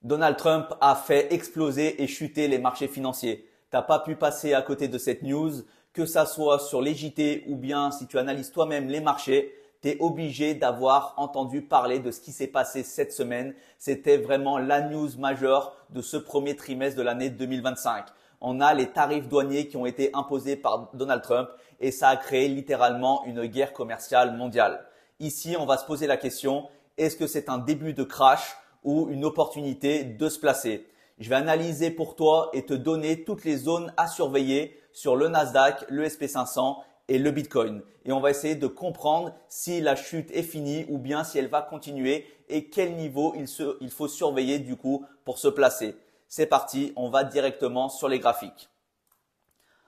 Donald Trump a fait exploser et chuter les marchés financiers. T'as pas pu passer à côté de cette news, que ça soit sur les JT ou bien si tu analyses toi-même les marchés, tu es obligé d'avoir entendu parler de ce qui s'est passé cette semaine. C'était vraiment la news majeure de ce premier trimestre de l'année 2025. On a les tarifs douaniers qui ont été imposés par Donald Trump et ça a créé littéralement une guerre commerciale mondiale. Ici, on va se poser la question, est-ce que c'est un début de crash ou une opportunité de se placer? Je vais analyser pour toi et te donner toutes les zones à surveiller sur le Nasdaq, le SP500 et le Bitcoin. Et on va essayer de comprendre si la chute est finie ou bien si elle va continuer et quel niveau il faut surveiller du coup pour se placer. C'est parti, on va directement sur les graphiques.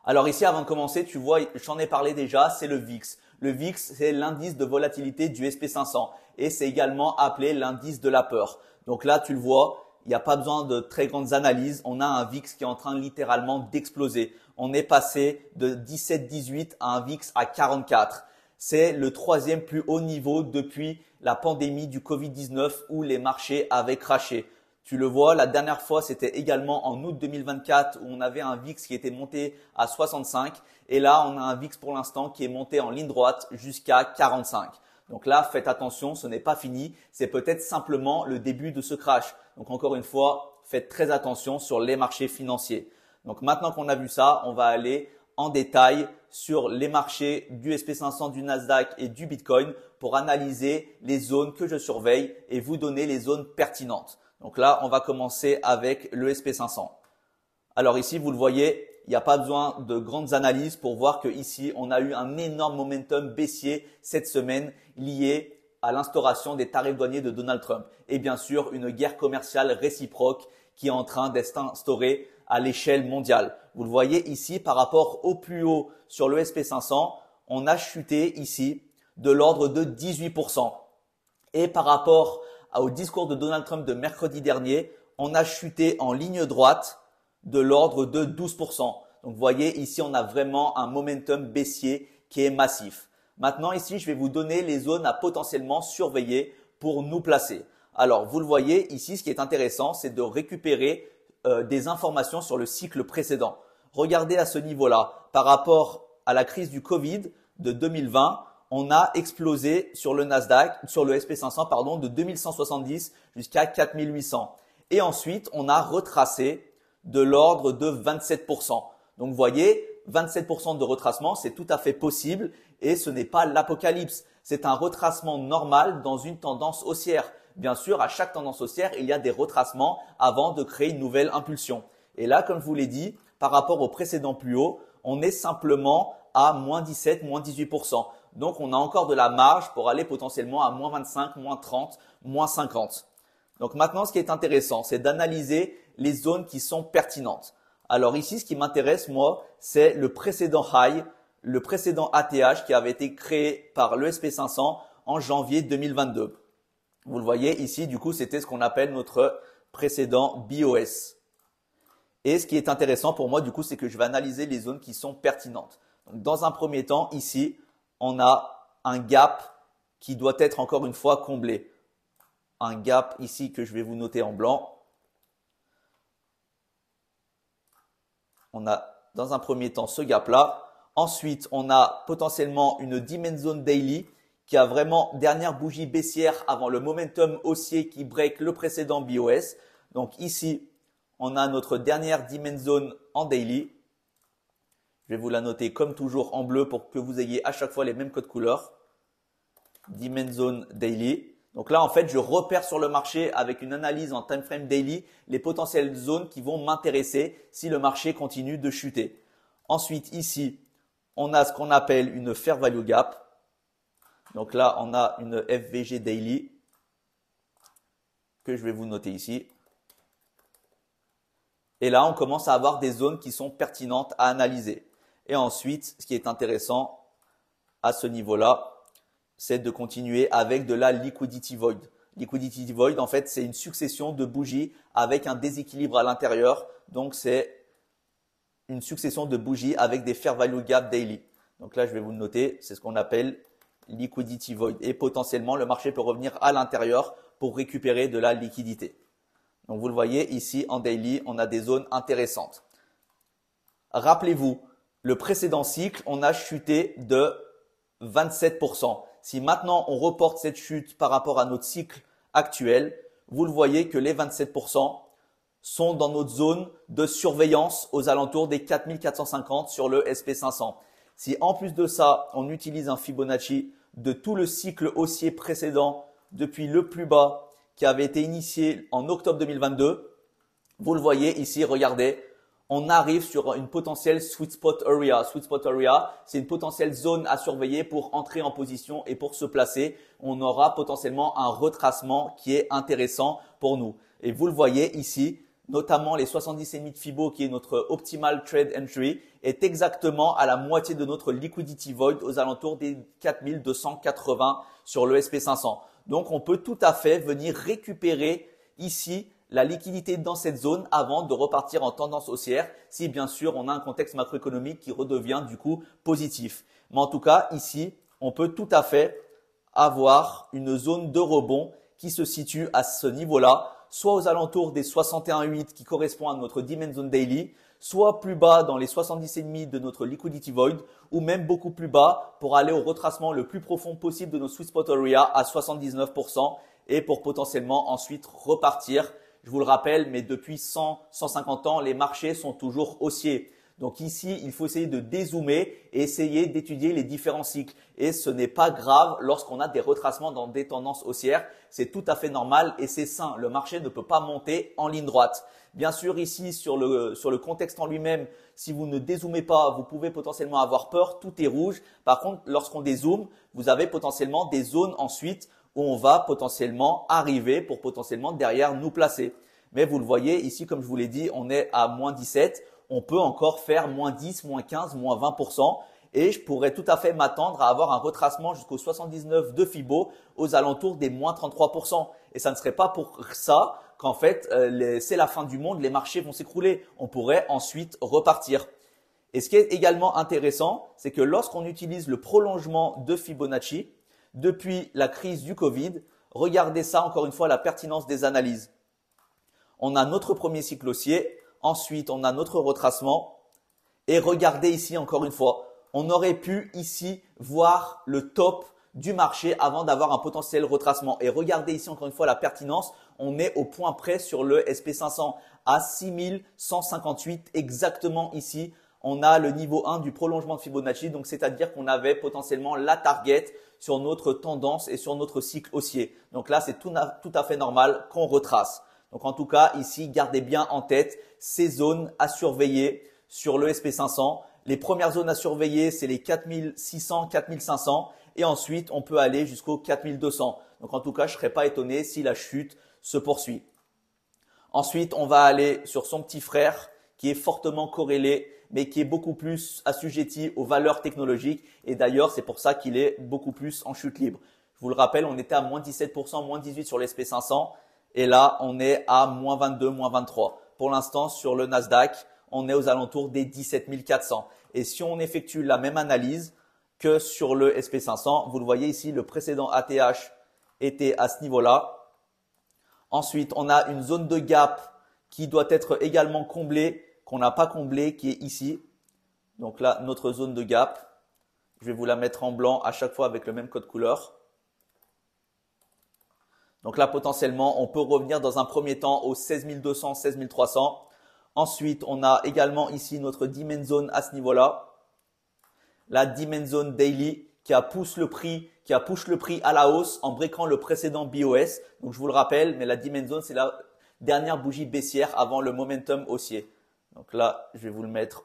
Alors ici, avant de commencer, tu vois, j'en ai parlé déjà, c'est le VIX. Le VIX, c'est l'indice de volatilité du SP500 et c'est également appelé l'indice de la peur. Donc là, tu le vois, il n'y a pas besoin de très grandes analyses. On a un VIX qui est en train littéralement d'exploser. On est passé de 17-18 à un VIX à 44. C'est le troisième plus haut niveau depuis la pandémie du Covid-19 où les marchés avaient crashé. Tu le vois, la dernière fois, c'était également en août 2024 où on avait un VIX qui était monté à 65 et là, on a un VIX pour l'instant qui est monté en ligne droite jusqu'à 45. Donc là, faites attention, ce n'est pas fini, c'est peut-être simplement le début de ce crash. Donc encore une fois, faites très attention sur les marchés financiers. Donc maintenant qu'on a vu ça, on va aller en détail sur les marchés du SP500, du Nasdaq et du Bitcoin pour analyser les zones que je surveille et vous donner les zones pertinentes. Donc là, on va commencer avec le SP500. Alors ici, vous le voyez, il n'y a pas besoin de grandes analyses pour voir que ici, on a eu un énorme momentum baissier cette semaine lié à l'instauration des tarifs douaniers de Donald Trump. Et bien sûr, une guerre commerciale réciproque qui est en train d'être instaurée à l'échelle mondiale. Vous le voyez ici, par rapport au plus haut sur le SP500, on a chuté ici de l'ordre de 18%. Et par rapport au discours de Donald Trump de mercredi dernier, on a chuté en ligne droite de l'ordre de 12%. Donc vous voyez ici, on a vraiment un momentum baissier qui est massif. Maintenant ici, je vais vous donner les zones à potentiellement surveiller pour nous placer. Alors vous le voyez ici, ce qui est intéressant, c'est de récupérer des informations sur le cycle précédent. Regardez à ce niveau-là, par rapport à la crise du Covid de 2020, on a explosé sur le Nasdaq, sur le SP500, pardon, de 2170 jusqu'à 4800. Et ensuite, on a retracé de l'ordre de 27%. Donc, vous voyez, 27% de retracement, c'est tout à fait possible et ce n'est pas l'apocalypse. C'est un retracement normal dans une tendance haussière. Bien sûr, à chaque tendance haussière, il y a des retracements avant de créer une nouvelle impulsion. Et là, comme je vous l'ai dit, par rapport au précédent plus haut, on est simplement à moins 17, moins 18%. Donc, on a encore de la marge pour aller potentiellement à moins 25, moins 30, moins 50. Donc maintenant, ce qui est intéressant, c'est d'analyser les zones qui sont pertinentes. Alors ici, ce qui m'intéresse, moi, c'est le précédent high, le précédent ATH qui avait été créé par le SP500 en janvier 2022. Vous le voyez ici, du coup, c'était ce qu'on appelle notre précédent BOS. Et ce qui est intéressant pour moi, du coup, c'est que je vais analyser les zones qui sont pertinentes. Donc, dans un premier temps, ici, on a un gap qui doit être encore une fois comblé. Un gap ici que je vais vous noter en blanc. On a dans un premier temps ce gap-là. Ensuite, on a potentiellement une demand zone daily qui a vraiment dernière bougie baissière avant le momentum haussier qui break le précédent BOS. Donc ici, on a notre dernière demand zone en daily. Je vais vous la noter comme toujours en bleu pour que vous ayez à chaque fois les mêmes codes couleurs. Demand zone daily. Donc là, en fait, je repère sur le marché avec une analyse en time frame daily les potentielles zones qui vont m'intéresser si le marché continue de chuter. Ensuite, ici, on a ce qu'on appelle une fair value gap. Donc là, on a une FVG daily que je vais vous noter ici. Et là, on commence à avoir des zones qui sont pertinentes à analyser. Et ensuite, ce qui est intéressant à ce niveau-là, c'est de continuer avec de la liquidity void. Liquidity void, en fait, c'est une succession de bougies avec un déséquilibre à l'intérieur. Donc, c'est une succession de bougies avec des fair value gap daily. Donc là, je vais vous le noter, c'est ce qu'on appelle liquidity void. Et potentiellement, le marché peut revenir à l'intérieur pour récupérer de la liquidité. Donc vous le voyez ici en daily, on a des zones intéressantes. Rappelez-vous, le précédent cycle, on a chuté de 27%. Si maintenant on reporte cette chute par rapport à notre cycle actuel, vous le voyez que les 27% sont dans notre zone de surveillance aux alentours des 4450 sur le SP500. Si en plus de ça, on utilise un Fibonacci de tout le cycle haussier précédent depuis le plus bas qui avait été initié en octobre 2022, vous le voyez ici, regardez, on arrive sur une potentielle sweet spot area. Sweet spot area, c'est une potentielle zone à surveiller pour entrer en position et pour se placer. On aura potentiellement un retracement qui est intéressant pour nous. Et vous le voyez ici, notamment les 70,5 de Fibo qui est notre optimal trade entry est exactement à la moitié de notre liquidity void aux alentours des 4280 sur le SP500. Donc on peut tout à fait venir récupérer ici la liquidité dans cette zone avant de repartir en tendance haussière si bien sûr on a un contexte macroéconomique qui redevient du coup positif. Mais en tout cas ici on peut tout à fait avoir une zone de rebond qui se situe à ce niveau-là, soit aux alentours des 61,8 qui correspond à notre Demand Zone Daily, soit plus bas dans les 70,5 de notre Liquidity Void ou même beaucoup plus bas pour aller au retracement le plus profond possible de nos Sweet Spot Area à 79% et pour potentiellement ensuite repartir. Je vous le rappelle, mais depuis 100-150 ans, les marchés sont toujours haussiers. Donc ici, il faut essayer de dézoomer et essayer d'étudier les différents cycles. Et ce n'est pas grave lorsqu'on a des retracements dans des tendances haussières. C'est tout à fait normal et c'est sain. Le marché ne peut pas monter en ligne droite. Bien sûr, ici, sur le contexte en lui-même, si vous ne dézoomez pas, vous pouvez potentiellement avoir peur. Tout est rouge. Par contre, lorsqu'on dézoome, vous avez potentiellement des zones ensuite où on va potentiellement arriver pour potentiellement derrière nous placer. Mais vous le voyez ici, comme je vous l'ai dit, on est à moins 17. On peut encore faire moins 10, moins 15, moins 20% et je pourrais tout à fait m'attendre à avoir un retracement jusqu'au 79 de Fibo aux alentours des moins 33%. Et ça ne serait pas pour ça qu'en fait, c'est la fin du monde, les marchés vont s'écrouler. On pourrait ensuite repartir. Et ce qui est également intéressant, c'est que lorsqu'on utilise le prolongement de Fibonacci depuis la crise du Covid, regardez ça encore une fois, la pertinence des analyses. On a notre premier cycle haussier. Ensuite, on a notre retracement et regardez ici encore une fois, on aurait pu ici voir le top du marché avant d'avoir un potentiel retracement. Et regardez ici encore une fois la pertinence, on est au point près sur le SP500 à 6158 exactement ici. On a le niveau 1 du prolongement de Fibonacci, donc c'est-à-dire qu'on avait potentiellement la target sur notre tendance et sur notre cycle haussier. Donc là, c'est tout à fait normal qu'on retrace. Donc en tout cas, ici, gardez bien en tête ces zones à surveiller sur le SP500. Les premières zones à surveiller, c'est les 4600, 4500 et ensuite, on peut aller jusqu'aux 4200. Donc en tout cas, je ne serais pas étonné si la chute se poursuit. Ensuite, on va aller sur son petit frère qui est fortement corrélé mais qui est beaucoup plus assujetti aux valeurs technologiques et d'ailleurs, c'est pour ça qu'il est beaucoup plus en chute libre. Je vous le rappelle, on était à moins 17%, moins 18% sur le SP500. Et là, on est à moins 22, moins 23. Pour l'instant, sur le Nasdaq, on est aux alentours des 17 400. Et si on effectue la même analyse que sur le SP500, vous le voyez ici, le précédent ATH était à ce niveau-là. Ensuite, on a une zone de gap qui doit être également comblée, qu'on n'a pas comblée, qui est ici. Donc là, notre zone de gap. Je vais vous la mettre en blanc à chaque fois avec le même code couleur. Donc là, potentiellement, on peut revenir dans un premier temps aux 16 200, 16 300. Ensuite, on a également ici notre Demand Zone à ce niveau-là. La Demand Zone Daily qui a push le prix à la hausse en breakant le précédent BOS. Donc, je vous le rappelle, mais la Demand Zone, c'est la dernière bougie baissière avant le momentum haussier. Donc là, je vais vous le mettre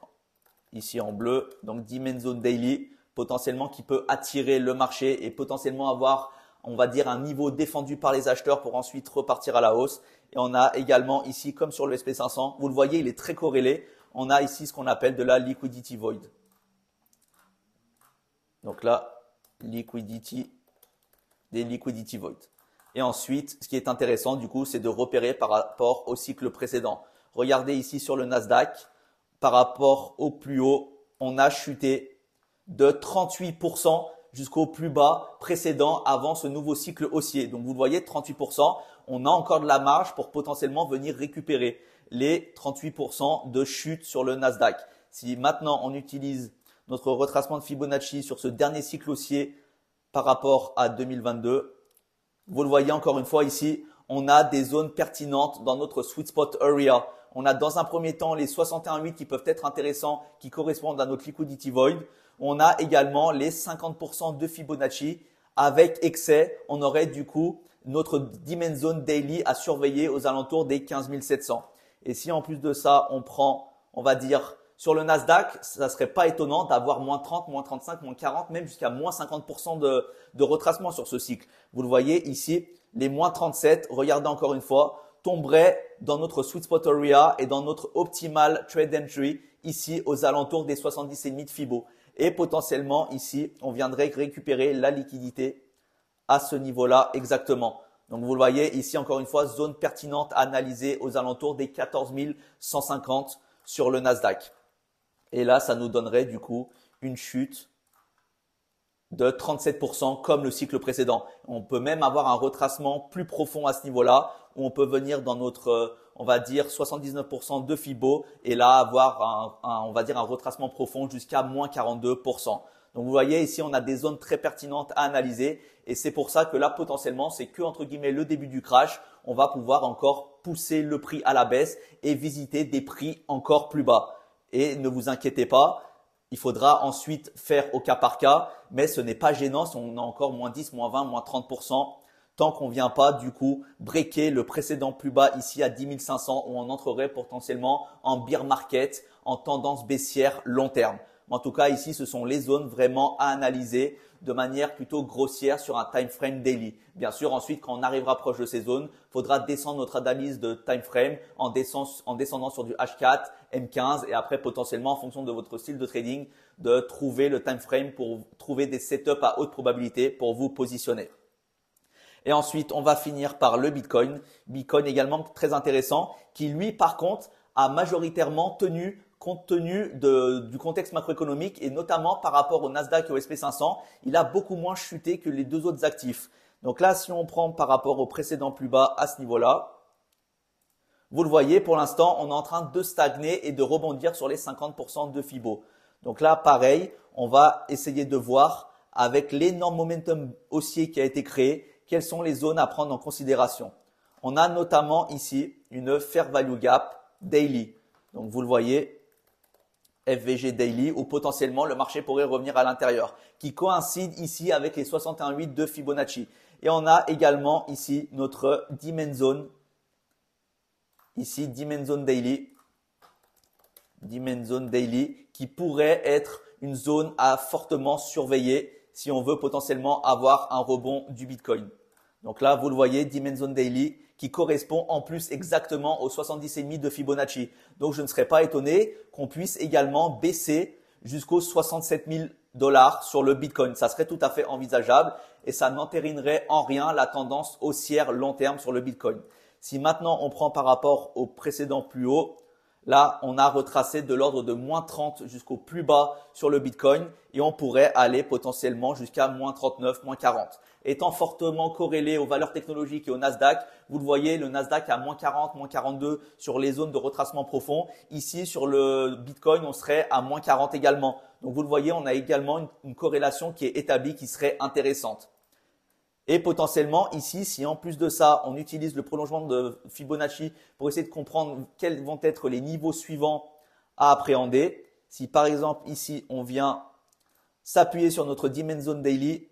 ici en bleu. Donc, Demand Zone Daily, potentiellement qui peut attirer le marché et potentiellement avoir on va dire un niveau défendu par les acheteurs pour ensuite repartir à la hausse. Et on a également ici, comme sur le SP500, vous le voyez, il est très corrélé. On a ici ce qu'on appelle de la liquidity void. Donc là, des liquidity void. Et ensuite, ce qui est intéressant du coup, c'est de repérer par rapport au cycle précédent. Regardez ici sur le Nasdaq, par rapport au plus haut, on a chuté de 38% jusqu'au plus bas précédent avant ce nouveau cycle haussier. Donc, vous le voyez, 38%. on a encore de la marge pour potentiellement venir récupérer les 38% de chute sur le Nasdaq. Si maintenant on utilise notre retracement de Fibonacci sur ce dernier cycle haussier par rapport à 2022, vous le voyez encore une fois ici, on a des zones pertinentes dans notre sweet spot area. On a dans un premier temps les 61,8 qui peuvent être intéressants, qui correspondent à notre liquidity void. On a également les 50% de Fibonacci. Avec excès, on aurait du coup notre demand zone daily à surveiller aux alentours des 15 700. Et si en plus de ça, on prend, on va dire, sur le Nasdaq, ça serait pas étonnant d'avoir moins 30, moins 35, moins 40, même jusqu'à moins 50% de retracement sur ce cycle. Vous le voyez ici, les moins 37, regardez encore une fois, tomberaient dans notre sweet spot area et dans notre optimal trade entry ici aux alentours des 70,5 de Fibo. Et potentiellement ici, on viendrait récupérer la liquidité à ce niveau-là exactement. Donc vous le voyez ici encore une fois, zone pertinente à analyser aux alentours des 14 150 sur le Nasdaq. Et là, ça nous donnerait du coup une chute de 37% comme le cycle précédent. On peut même avoir un retracement plus profond à ce niveau-là où on peut venir dans notre, on va dire 79% de Fibo et là avoir on va dire un retracement profond jusqu'à moins 42%. Donc vous voyez ici, on a des zones très pertinentes à analyser et c'est pour ça que là potentiellement, c'est que entre guillemets le début du crash. On va pouvoir encore pousser le prix à la baisse et visiter des prix encore plus bas. Et ne vous inquiétez pas, il faudra ensuite faire au cas par cas, mais ce n'est pas gênant si on a encore moins 10, moins 20, moins 30%, tant qu'on ne vient pas du coup breaker le précédent plus bas ici à 10 500 où on entrerait potentiellement en bear market, en tendance baissière long terme. En tout cas, ici, ce sont les zones vraiment à analyser de manière plutôt grossière sur un time frame daily. Bien sûr, ensuite, quand on arrivera proche de ces zones, il faudra descendre notre analyse de time frame en descendant sur du H4, M15 et après potentiellement en fonction de votre style de trading, de trouver le time frame pour trouver des setups à haute probabilité pour vous positionner. Et ensuite, on va finir par le Bitcoin. Bitcoin également très intéressant qui lui, par contre, a majoritairement tenu compte tenu du contexte macroéconomique et notamment par rapport au Nasdaq et au SP500, il a beaucoup moins chuté que les deux autres actifs. Donc là, si on prend par rapport au précédent plus bas à ce niveau-là, vous le voyez, pour l'instant, on est en train de stagner et de rebondir sur les 50% de Fibo. Donc là, pareil, on va essayer de voir avec l'énorme momentum haussier qui a été créé, quelles sont les zones à prendre en considération. On a notamment ici une Fair Value Gap Daily. Donc vous le voyez, FVG Daily où potentiellement le marché pourrait revenir à l'intérieur qui coïncide ici avec les 61,8 de Fibonacci. Et on a également ici notre Demand Zone, ici Demand Zone Daily qui pourrait être une zone à fortement surveiller si on veut potentiellement avoir un rebond du Bitcoin. Donc là, vous le voyez, Demand Zone Daily qui correspond en plus exactement aux 70,5 de Fibonacci. Donc, je ne serais pas étonné qu'on puisse également baisser jusqu'aux 67 000 $ sur le Bitcoin. Ça serait tout à fait envisageable et ça n'entérinerait en rien la tendance haussière long terme sur le Bitcoin. Si maintenant on prend par rapport au précédent plus haut, là, on a retracé de l'ordre de moins 30 jusqu'au plus bas sur le Bitcoin et on pourrait aller potentiellement jusqu'à moins 39, moins 40. Étant fortement corrélé aux valeurs technologiques et au Nasdaq, vous le voyez, le Nasdaq à moins 40, moins 42 sur les zones de retracement profond. Ici, sur le Bitcoin, on serait à moins 40 également. Donc, vous le voyez, on a également une corrélation qui est établie qui serait intéressante. Et potentiellement ici, si en plus de ça, on utilise le prolongement de Fibonacci pour essayer de comprendre quels vont être les niveaux suivants à appréhender. Si par exemple ici, on vient s'appuyer sur notre Demand Zone Daily,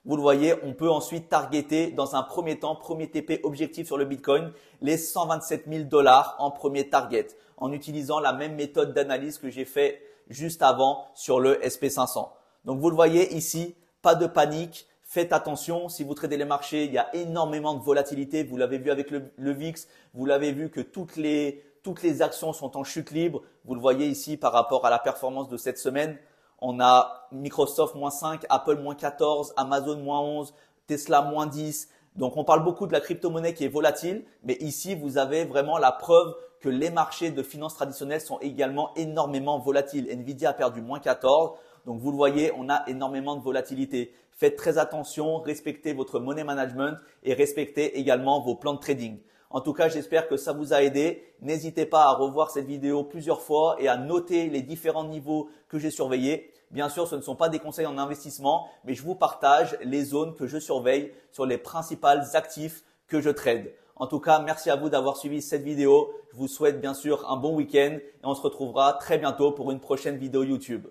vous le voyez, on peut ensuite targeter dans un premier temps, premier TP objectif sur le Bitcoin, les 127 000 $ en premier target en utilisant la même méthode d'analyse que j'ai fait juste avant sur le SP500. Donc vous le voyez ici, pas de panique. Faites attention, si vous tradez les marchés, il y a énormément de volatilité. Vous l'avez vu avec le VIX, vous l'avez vu que toutes les actions sont en chute libre. Vous le voyez ici par rapport à la performance de cette semaine. On a Microsoft moins 5, Apple moins 14, Amazon moins 11, Tesla moins 10. Donc on parle beaucoup de la crypto-monnaie qui est volatile, mais ici vous avez vraiment la preuve que les marchés de finances traditionnelles sont également énormément volatiles. Nvidia a perdu moins 14. Donc vous le voyez, on a énormément de volatilité. Faites très attention, respectez votre money management et respectez également vos plans de trading. En tout cas, j'espère que ça vous a aidé. N'hésitez pas à revoir cette vidéo plusieurs fois et à noter les différents niveaux que j'ai surveillés. Bien sûr, ce ne sont pas des conseils en investissement, mais je vous partage les zones que je surveille sur les principaux actifs que je trade. En tout cas, merci à vous d'avoir suivi cette vidéo. Je vous souhaite bien sûr un bon week-end et on se retrouvera très bientôt pour une prochaine vidéo YouTube.